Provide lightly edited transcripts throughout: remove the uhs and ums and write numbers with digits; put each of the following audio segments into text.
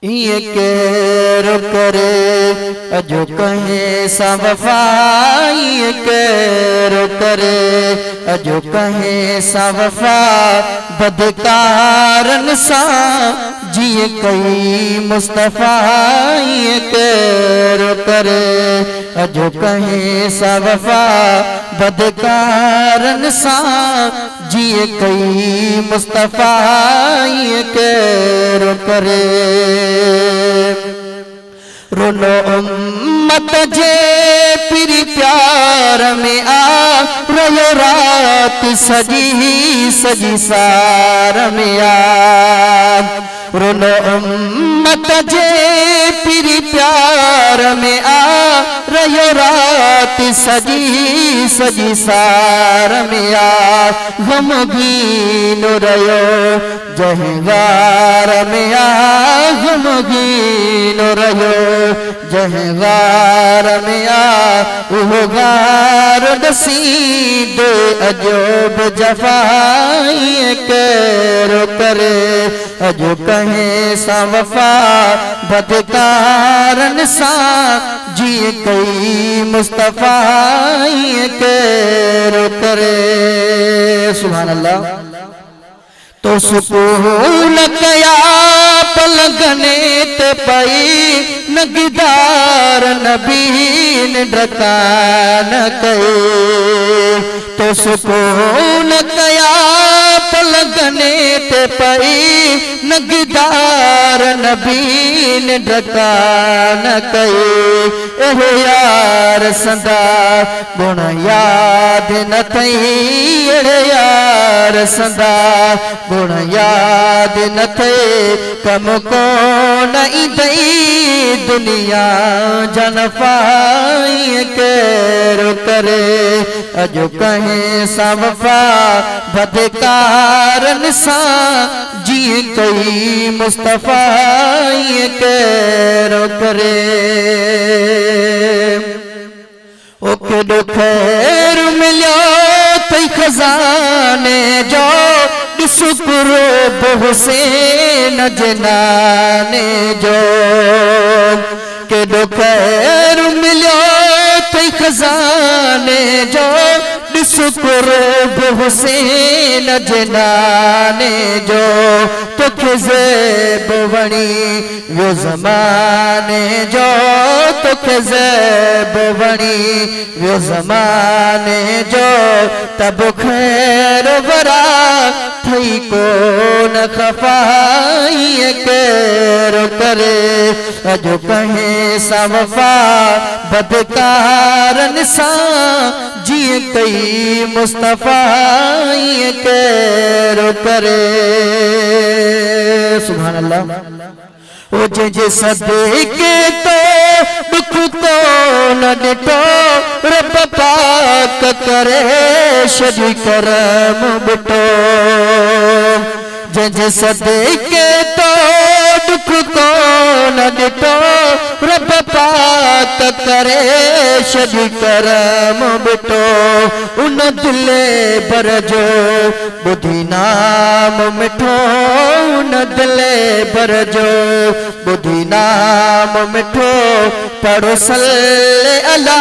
ये केरो करे अजो कहे सा वफा, ये केरो करे अजो कहे सा वफा, बदकारन सा जिए कई मुस्तफा। ये केरो करे अजो कहे सा वफा, बदकारन सा जिए कई मुस्तफा। ये केरो करे रोनो उम्मत जे पिरी प्यार में आ रयो रात सजी सजी सार में आ। रोनो उम्मत जे पिरी प्यार में आ रयो रात सजी सजी सार में आ। गमगीन रयो जहवार में आ, गमगीन रयो जहवार में आ। उह गार नसीब अजोब जफाई केरो करे अजो कहे सा वफा, बदकारन सा जिए कई मुस्तफा। केरो करे सुभान अल्लाह। तो सुकून कया पलगने ते पई नगीदार नबीन ड्रकान कई। तो सुकून कया पलगने ते पई नगीदार नबीन ड्रकान कई। एह यार संदा गुण याद न थई, यार संदा गुण याद न थे कम को नहीं दई दुनिया जनफाई। केरो करे अजो कहे सा वफा, बदकारन सा जिए कई मुस्तफा। केरो करे ओके दो खैर मिलो तई खजाने जो शुक्र बहुसेन जनाने जो। के दो खैर मिलो तई खजाने जो शुक्र बहुसेन जनाने जो। तो ज़ेब वणी वो ज़माने जो, तो ज़ेब वणी वो ज़माने जो। तब खैर वरा थई को न खफाई। केरो करे अजो कहे सा वफा, बदकारन सा जिए कई मुस्तफा। केरो करे सुभान अल्लाह। ओ जे सदके तो दुख तो न डिठो, रब पाक करे शजी करम बिठो। जे सदके तो दुख को न डिठो, रब पाक करे शजी करम बिठो। उन दिले बरजो बुधी नाम मिठो, उन दिले बरजो बुधी नाम मिठो। पढ़ो सल्ले अला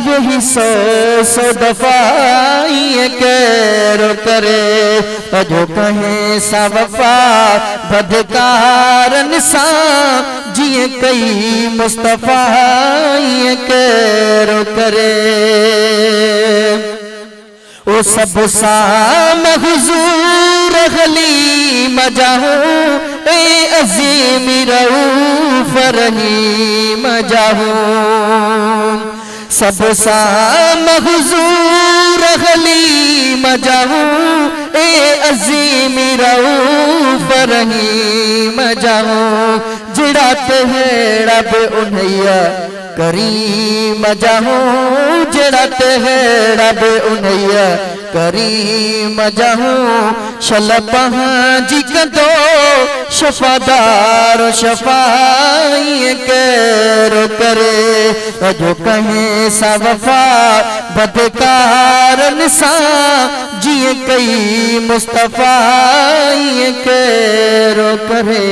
वही सौ दफा। केरो करे अजो कहे सा वफा, बदकारन सा जिए कई मुस्तफा। केरो करे ओ सब साम हुजूर गली मजाहू, ए अजीम रऊफ रहीम जाहू। सब साम हुजूर गली मजाहू, ए अजीम रऊफ रहीम जाहू। जिड़ा तेहड़ा बे उन्हैया करीम जाहू, जड़ा तेहड़ा बे उन्हैया करीम जाहू। शल पहांजी कंदो शफादार शफाई। केरो करे अजो कहे सा वफा, बदकारन सा जिए कई मुस्तफा। केरो करे